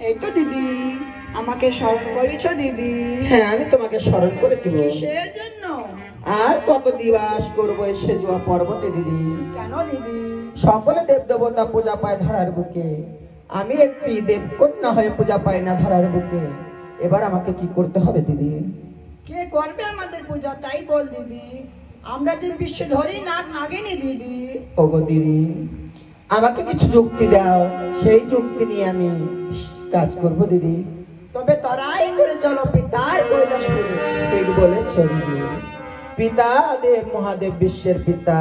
এই তো দিদি, আমাকে স্মরণ করেছো দিদি। হ্যাঁ, আমি তোমাকে স্মরণ করেছি গো। কিসের জন্য? আর কত দিবস করবো সে জুয়া পর্বতে দিদি। কেন দিদি? সকলে দেব দেবতা পূজা পায় ধরার বুকে, আমি একটি দেবকন্যা হয়ে পূজা পাই না ধরার বুকে। এবার আমাকে কি করতে হবে দিদি? কে করবে আমাদের পূজা তাই বল দিদি। আমরা যে বিশ্ব ধরেই নাক নাগিনি দিদি। ওগো দিদি, আমাকে কিছু যুক্তি দাও, সেই যুক্তি নিয়ে আমি কাজ করব দিদি। তবে তরাই করে চলো পিতার কৈলাসপুরে। ঠিক বলেছ দিদি। পিতা দেব মহাদেব, বিশ্বের পিতা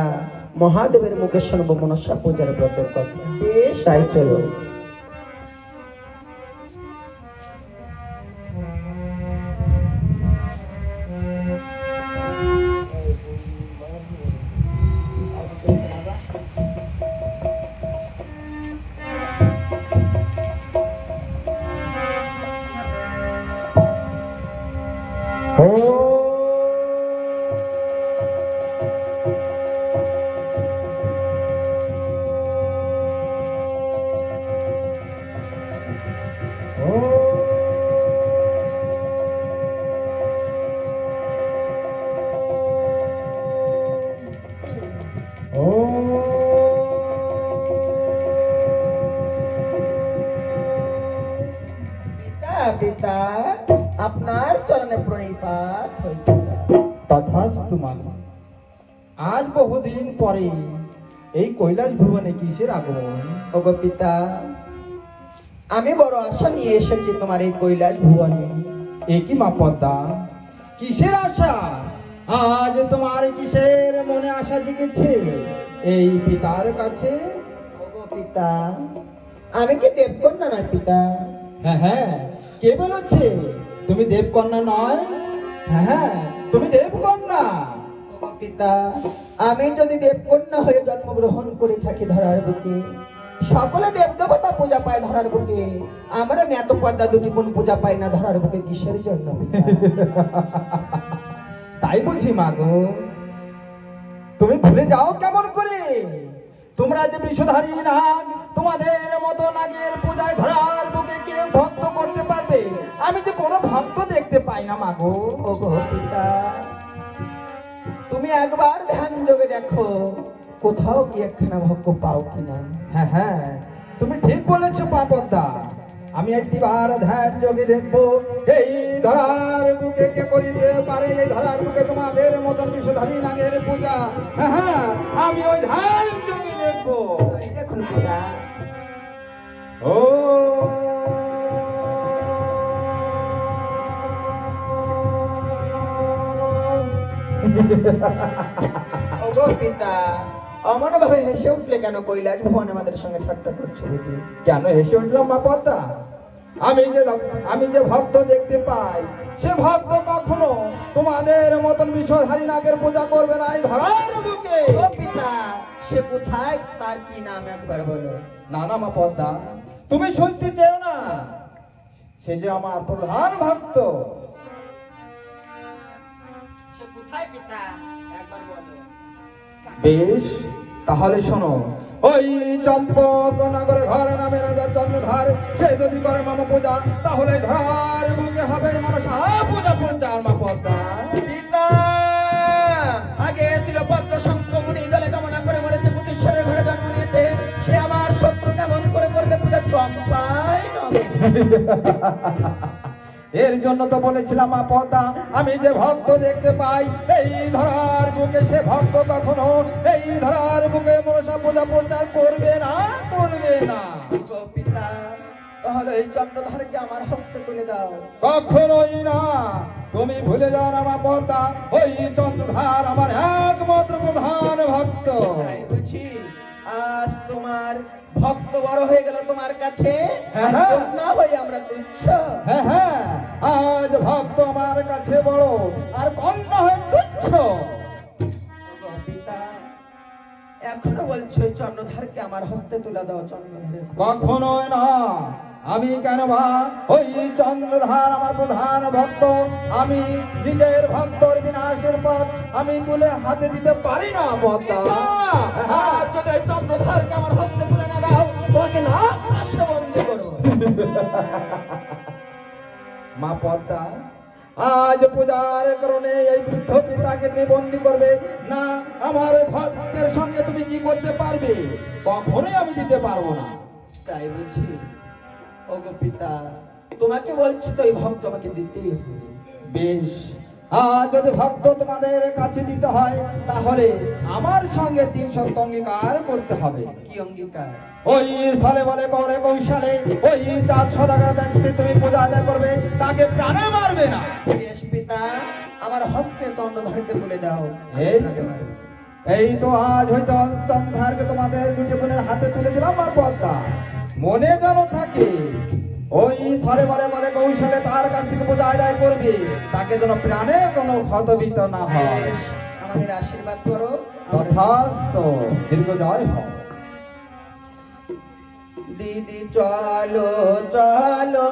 মহাদেবের মুখে শুনবো মনসা পূজার ব্রতের কথা। বেশ, তাই চলো। পিতা, আপনার চরণে প্রণিপাত হই পিতা। তথাস্তু মাগো। আজ বহুদিন পরে এই কৈলাস ভুবনে কিসের আগমন? ওগো পিতা, আমি বড় আশা নিয়ে এসেছি তোমার এই কৈলাস ভুবনে। একই মা পদ্মা, কিসের আশা? আজ তোমার কিসের মনে আশা জেগেছে এই পিতার কাছে? ওগো পিতা, আমি কি দেবকন্যা নয় পিতা? হ্যাঁ হ্যাঁ, কে বলেছে তুমি দেবকন্যা নয়? হ্যাঁ হ্যাঁ, তুমি দেবকন্যা। ওগো পিতা, আমি যদি দেবকন্যা হয়ে জন্মগ্রহণ করে থাকি ধরার বুকে, সকলে দেব দেবতা পূজা পায় ধরার বুকে, আমরা ন্যাত পদ্মা দুটি বোন পূজা পাই না ধরার বুকে, কিসের জন্য পিতা? তাই বুঝি মাগো, তুমি ভুলে যাও কেমন করে? তোমরা যে বিষধারী নাগ, তোমাদের মতো নাগের পূজায় ধরার বুকে কে ভক্ত করতে পারবে? আমি যে কোনো ভক্ত দেখতে পাই না মাগো। ওগো পিতা, তুমি একবার ধ্যান যোগে দেখো, কোথাও কি একখানা ভক্ত পাও কিনা। হ্যাঁ হ্যাঁ, তুমি ঠিক বলেছো পাপদা। আমি একটিবার ধ্যান যোগে দেখবো এই ধরার বুকে কে করিতে পারে, এই ধরার বুকে তোমাদের মতন বিষধারী নাগের পূজা। হ্যাঁ হ্যাঁ, আমি ওই ধ্যান যোগে দেখবো। তাই দেখুন পিতা। ও ওগো পিতা, অমন ভাবে হেসে উঠলে কেন? কৈলাস ভবন আমাদের সঙ্গে ঠাট্টা করছো বুঝি? কেন হেসে উঠলাম মা পদ্মা? আমি যে ভক্ত দেখতে পাই, সে ভক্ত কখনো তোমাদের মতন বিষধারী নাগের পূজা করবে না এই ধরার বুকে। ও পিতা, সে কোথায়, তার কি নাম একবার বলো? না না মা পদ্মা, তুমি শুনতে চেও না। সে যে আমার প্রধান ভক্ত। সে কোথায় পিতা, একবার বলো। বেশ, তাহলে শোনো। ওই চম্পক নগর ঘর নামে রাজা চন্দ্রধার, সে যদি করে মামা পূজা, তাহলে ঘর বুকে হবে মনসা পূজা পঞ্চার মা পদ্মা। পিতা, আগে ছিল পদ্ম শঙ্কমণি, জলে কামনা করে মরেছে, কুটিশ্বরের ঘরে জন্ম নিয়েছে, সে আমার শত্রু কেমন করে করবে পূজা? চম্পায় নগর। এর জন্য তো বলেছিলাম মা পদ্মা, আমি যে ভক্ত দেখতে পাই এই ধরার বুকে, সে ভক্ত কখনো এই ধরার বুকে মনসা পূজা প্রচার করবে না, করবে না। ওগো পিতা, তাহলে এই চন্দ্রধারকে আমার হস্তে তুলে দাও। কখনোই না। তুমি ভুলে যাও না মা পদ্মা, ওই চন্দ্রধার আমার একমাত্র প্রধান ভক্ত। তাই বুঝি আজ তোমার ভক্ত বড় হয়ে গেল তোমার কাছে, হ্যাঁ, আর হ্যাঁ। কন্যা হয়ে আমরা তুচ্ছ। হ্যাঁ হ্যাঁ, আজ ভক্ত আমার কাছে বড় আর কন্যা হয়ে তুচ্ছ। ওগো পিতা, এখনো বলছো এই চন্দ্রধারকে আমার হস্তে তুলে দাও। চন্দ্রধারের কখনোই না। আমি কেন বা ওই চন্দ্রধার আমার প্রধান ভক্ত, আমি নিজের ভক্তর বিনাশের পথ আমি তুলে হাতে দিতে পারি না পদ্মা। যদি চন্দ্রধারকে আমার হস্তে তুলে না দাও, তোমাকে না আসতে বন্ধ করবো। মা পদ্মা, আজ পূজার কারণে এই বৃদ্ধ পিতাকে তুমি বন্দি করবে না, আমার ভক্তের সঙ্গে তুমি কি করতে পারবে? কখনোই আমি দিতে পারবো না। তাই বুঝি? ওগো পিতা, তোমাকে বলছি তো এই ভক্ত আমাকে দিতেই হবে। বেশ, আজ যদি ভক্ত তোমাদের কাছে দিতে হয় তাহলে আমার সঙ্গে 3 সত্য অঙ্গীকার করতে হবে। কি অঙ্গীকার? ওই সালে বলে করে কৌশলে ওই 4 সদাগর দেখতে তুমি পূজা আদায় করবে, তাকে প্রাণে মারবে না। বেশ পিতা, আমার হস্তে দণ্ড ধরতে বলে দাও। এই তো আজ হয়তো চন্দ্রকে তোমাদের দুটি বোনের হাতে তুলে দিলাম। আর পদ্মা, মনে যেন থাকে ওই সালে বলে করে কৌশলে তার কাছ থেকে পূজা আদায় করবে, তাকে যেন প্রাণে কোনো ক্ষতবিত না হয়। বেশ, আমাদের আশীর্বাদ করো। তথাস্তু, দীর্ঘ জয় হোক। দিদি চলো চলো